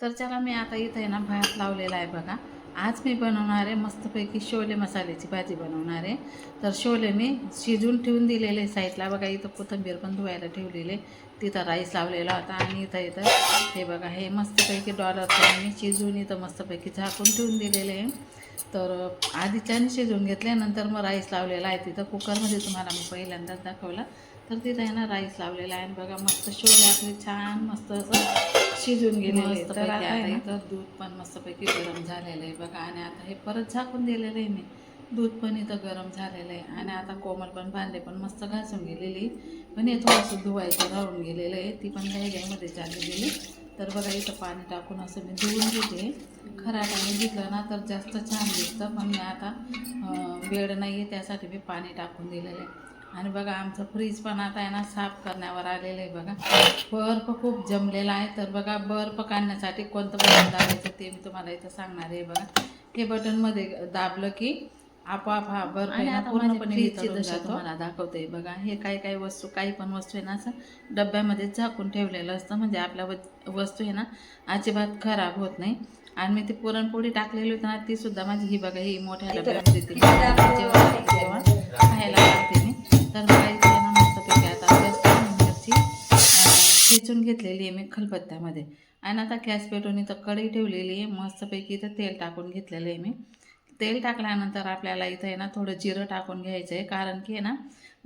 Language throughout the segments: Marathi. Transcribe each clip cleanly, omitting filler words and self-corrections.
तर चला मी आता इथं आहे ना भात लावलेला आहे बघा. आज मी बनवणार आहे मस्तपैकी शोले मसाल्याची भाजी बनवणार आहे. तर शोले मी शिजून ठेवून दिलेले साईडला बघा. इथं कोथिंबीर पण धुवायला ठेवलेले, तिथं राईस लावलेला होता आणि इथं हे बघा हे मस्तपैकी डॉलर मी शिजून इथं मस्तपैकी झाकून ठेवून दिलेले आहे. तर आधी छान शिजवून घेतले, नंतर मग राईस लावलेला आहे तिथं कुकरमध्ये, तुम्हाला मी पहिल्यांदाच दाखवला. तर तिथं आहे ना राईस लावलेला आहे आणि बघा मस्त शोले आपले छान मस्त असं शिजून गेलेले. तर आता इथं दूध पण मस्तपैकी गरम झालेलं आहे बघा. आणि आता हे परत झाकून दिलेलं आहे मी. दूध पण इथं गरम झालेलं आहे आणि आता कोमल पण भांडे पण मस्त घासून गेलेली, पण हे थोडंसं धुवायचं राहून गेलेलं आहे, ती पण घाईघाईमध्ये चालली गेली. तर बघा इथं पाणी टाकून असं मी धुवून घेते. खराटाने घेतलं ना तर जास्त छान दिसतं, पण मी आता वेळ नाही आहे त्यासाठी मी पाणी टाकून दिलेलं आहे. आणि बघा आमचं फ्रीज पण आता आहे ना साफ करण्यावर आलेलं आहे बघा. बर्फ खूप जमलेला आहे. तर बघा बर्फ काढण्यासाठी कोणतं बटन दाबायचं ते मी तुम्हाला इथं सांगणार आहे बघा. हे बटनमध्ये दाबलं की आपोआप हा बर्फ आहे ना पूर्णपणे वितळून जातो. तुम्हाला दाखवते बघा. हे काही वस्तू, काही पण वस्तू आहे ना असं डब्यामध्ये झाकून ठेवलेलं असतं, म्हणजे आपल्या वस्तू आहे ना अजिबात खराब होत नाही. आणि मी ती पुरणपोळी टाकलेली होती ना, ती सुद्धा माझी ही बघा ही मोठ्या डब्यामध्ये ती जेव्हा खायला लागते मी. तर बघा इथे ना मस्तपैकी आता मिरची ठेचून घेतलेली आहे मी खलबत्त्यामध्ये. आणि आता गॅस पेटवून इथं कढई ठेवलेली आहे. मस्तपैकी इथं तेल टाकून घेतलेलं आहे मी. तेल टाकल्यानंतर आपल्याला इथं आहे ना थोडं जिरं टाकून घ्यायचं आहे, कारण की आहे ना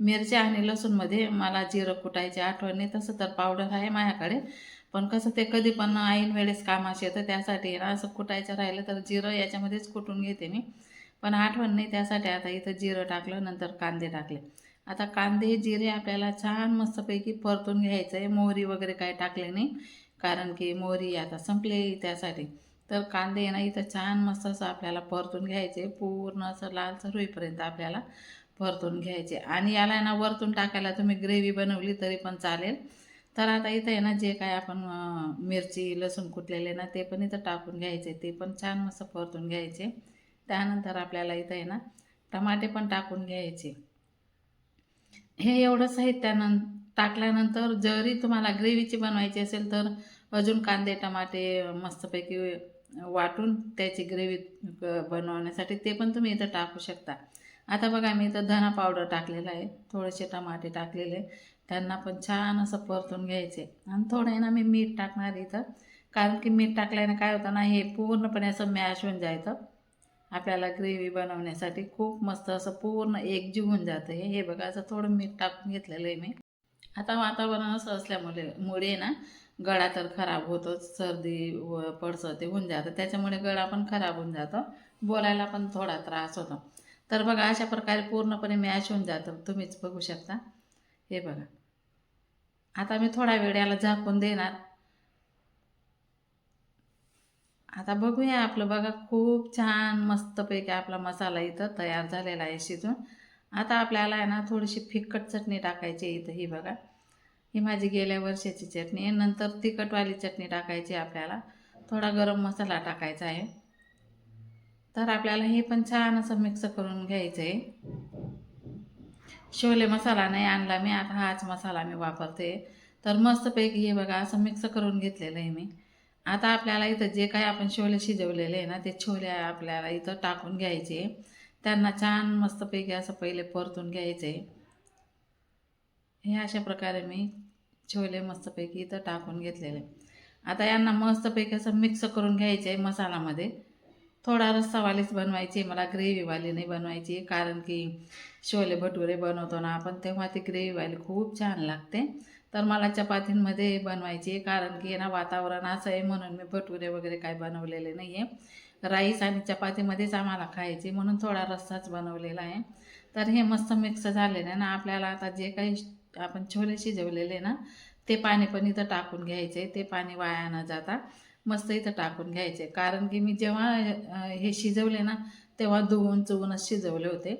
मिरच्या आणि लसूणमध्ये मला जिरं कुटायची आठवण नाही. तसं तर पावडर आहे माझ्याकडे, पण कसं ते कधी पण ऐन वेळेस कामाशी येतं, त्यासाठी आहे ना असं कुटायचं राहिलं तर जिरं याच्यामध्येच कुटून घेते मी, पण आठवण नाही. त्यासाठी आता इथं जिरं टाकलं, नंतर कांदे टाकले. आता कांदे जिरे आपल्याला छान मस्तपैकी परतून घ्यायचं आहे. मोहरी वगैरे काही टाकले नाही, कारण की मोहरी आता संपले त्यासाठी. तर कांदे ना इथं छान मस्त असं आपल्याला परतून घ्यायचे, पूर्ण असं लालसर होईपर्यंत आपल्याला परतून घ्यायचे. आणि याला आहे ना वरतून टाकायला तुम्ही ग्रेव्ही बनवली तरी पण चालेल. तर आता इथं आहे ना जे काय आपण मिरची लसूण कुटलेले ना ते पण इथं टाकून घ्यायचे, ते पण छान मस्त परतून घ्यायचे. त्यानंतर आपल्याला इथं आहे ना टमाटे पण टाकून घ्यायचे. हे एवढं साहित्यानं टाकल्यानंतर जरी तुम्हाला ग्रेव्हीची बनवायची असेल तर अजून कांदे टमाटे मस्तपैकी वाटून त्याची ग्रेव्ही बनवण्यासाठी ते पण तुम्ही इथं टाकू शकता. आता बघा मी इथं धना पावडर टाकलेलं आहे, थोडेसे टमाटे टाकलेले, त्यांना पण छान असं परतून घ्यायचे. आणि थोडं आहे ना मी मीठ टाकणार इथं, कारण की मीठ टाकल्याने काय होतं ना हे पूर्णपणे असं मॅश होऊन जायचं. आपल्याला ग्रेव्ही बनवण्यासाठी खूप मस्त असं पूर्ण एकजीव होऊन जातं हे बघा. असं थोडं मीठ टाकून घेतलेलं आहे मी. आता वातावरण असं असल्यामुळे ना गळा तर खराब होतोच, सर्दी व पडसं ते होऊन जातं, त्याच्यामुळे गळा पण खराब होऊन जातो, बोलायला पण थोडा त्रास होतो. तर बघा अशा प्रकारे पूर्णपणे मॅश होऊन जातं, तुम्हीच बघू शकता. हे बघा आता मी थोडा वेळ याला झाकून देणार. आता बघूया आपलं बघा खूप छान मस्तपैकी आपला मसाला इथं तयार झालेला आहे शिजून. आता आपल्याला आहे ना थोडीशी फिक्कट चटणी टाकायची इथं. ही बघा ही माझी गेल्या वर्षाची चटणी आहे. नंतर तिखटवाली चटणी टाकायची आपल्याला, थोडा गरम मसाला टाकायचा आहे. तर आपल्याला हे पण छान असं मिक्स करून घ्यायचं आहे. शोले मसाला नाही आणला मी, आता हाच मसाला मी वापरते. तर मस्तपैकी हे बघा असं मिक्स करून घेतलेलं आहे मी. आता आपल्याला इथं जे काही आपण छोले शिजवलेले आहे ना ते छोले आपल्याला इथं टाकून घ्यायचे. त्यांना छान मस्तपैकी असं पहिले परतून घ्यायचे. हे अशा प्रकारे मी छोले मस्तपैकी इथं टाकून घेतलेले. आता यांना मस्तपैकी असं मिक्स करून घ्यायचे आहे मसाल्यामध्ये. थोडा रस्सावालीच बनवायची मला, ग्रेव्हीवाली नाही बनवायची, कारण की छोले भटुरे बनवतो ना आपण तेव्हा ती ग्रेव्हीवाली खूप छान लागते. तर मला चपातींमध्ये बनवायची आहे, कारण की ना वातावरण असं आहे म्हणून मी भटुरे वगैरे काय बनवलेले नाही आहे. राईस आणि चपातीमध्येच आम्हाला खायचे म्हणून थोडा रस्साच बनवलेला आहे. तर हे मस्त मिक्स झालेलं आहे ना. आपल्याला आता जे काही आपण छोले शिजवलेले ना ते पाणी पण इथं टाकून घ्यायचे. ते पाणी वाया न जाता मस्त इथं टाकून घ्यायचे, कारण की मी जेव्हा हे शिजवले ना तेव्हा धुवून चुवूनच शिजवले होते.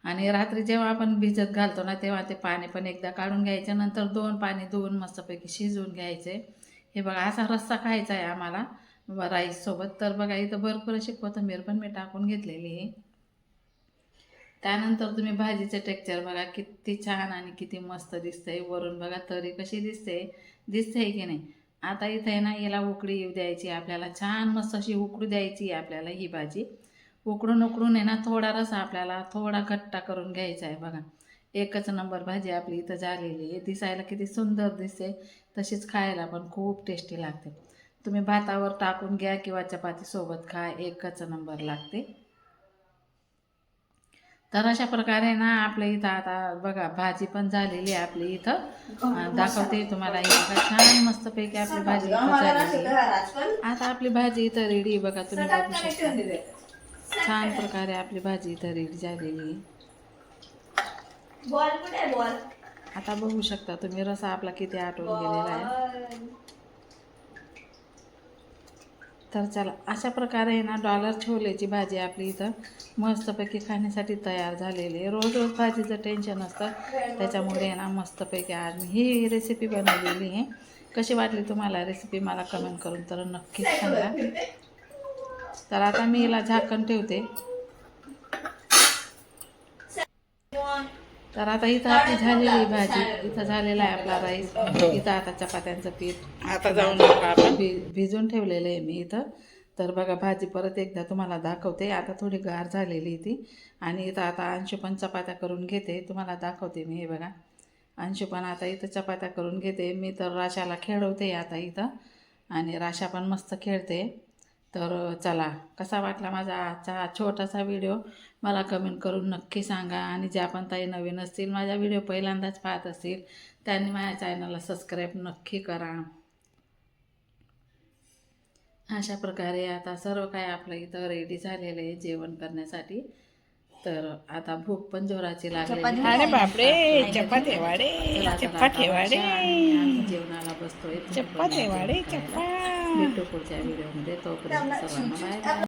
आणि रात्री जेव्हा आपण भिजत घालतो ना तेव्हा ते पाणी पण एकदा काढून घ्यायचं, नंतर दोन पाणी धुवून मस्तपैकी शिजवून घ्यायचे. हे बघा असा रस्सा खायचा आहे आम्हाला राईससोबत. तर बघा इथं भरपूर अशी कोथिंबीर पण मी टाकून घेतलेली आहे. त्यानंतर तुम्ही भाजीचं टेक्चर बघा किती छान आणि किती मस्त दिसतंय. वरून बघा तरी कशी दिसते की नाही. आता इथं आहे ना याला उकळी येऊ द्यायची आपल्याला, छान मस्त अशी उकळू द्यायची आहे आपल्याला ही भाजी. उकडून आहे ना थोडा रसा आपल्याला थोडा खट्टा करून घ्यायचा आहे बघा. एकच नंबर भाजी आपली इथं झालेली आहे. दिसायला किती सुंदर दिसते, तशीच खायला पण खूप टेस्टी लागते. तुम्ही भातावर टाकून घ्या किंवा चपातीसोबत खा, एकच नंबर लागते. तर अशा प्रकारे ना आपल्या इथं आता बघा भाजी पण झालेली आहे आपली इथं. दाखवते तुम्हाला ही बघा, छान मस्तपैकी आपली भाजी इथं झालेली आहे. आता आपली भाजी इथं रेडी बघा, तुम्ही बघू शकता. छान प्रकारे आपली भाजी इथं रेडी झालेली आहे. आता बघू शकता तुम्ही रसा आपला किती आटून गेलेला आहे. तर चला अशा प्रकारे ना डॉलर छोलेची भाजी आपली इथं मस्तपैकी खाण्यासाठी तयार झालेली आहे. रोज रोज भाजीचं टेन्शन असतं, त्याच्यामुळे ना मस्तपैकी आज मी ही रेसिपी बनवलेली आहे. कशी वाटली तुम्हाला रेसिपी मला कमेंट करून तर नक्कीच सांगा. तर आता मी हिला झाकण ठेवते. तर आता इथं आपली झालेली भाजी, इथं झालेला आहे आपला राईस. इथं आता चपात्यांचं पीठ आता जाऊन आपण भिजून ठेवलेलं आहे मी इथं. तर बघा भाजी परत एकदा तुम्हाला दाखवते. आता थोडी गार झालेली ती, आणि इथं आता अंशू पण चपात्या करून घेते, तुम्हाला दाखवते मी. हे बघा अंशू पण आता इथं चपात्या करून घेते. मी तर राशाला खेळवते आता इथं, आणि राशा पण मस्त खेळते. तर चला, कसा वाटला माझा आजचा हा छोटासा व्हिडिओ मला कमेंट करून नक्की सांगा. आणि ज्या पण ताई नवीन असतील, माझा व्हिडिओ पहिल्यांदाच पाहत असतील, त्यांनी माझ्या चॅनलला सबस्क्राईब नक्की करा. अशा प्रकारे आता सर्व काय आपलं इथं रेडी झालेलं आहे जेवण करण्यासाठी. तर आता भूक पण जोराची लागलेली. अरे बापरे, चपाती वाडे, चपाती वाडे, जेवणाला बसतोय. चपाती वाडे, चप्पा. भेटू पुढच्या व्हिडिओमध्ये, तोपर्यंत सर्वांना बाय बाय.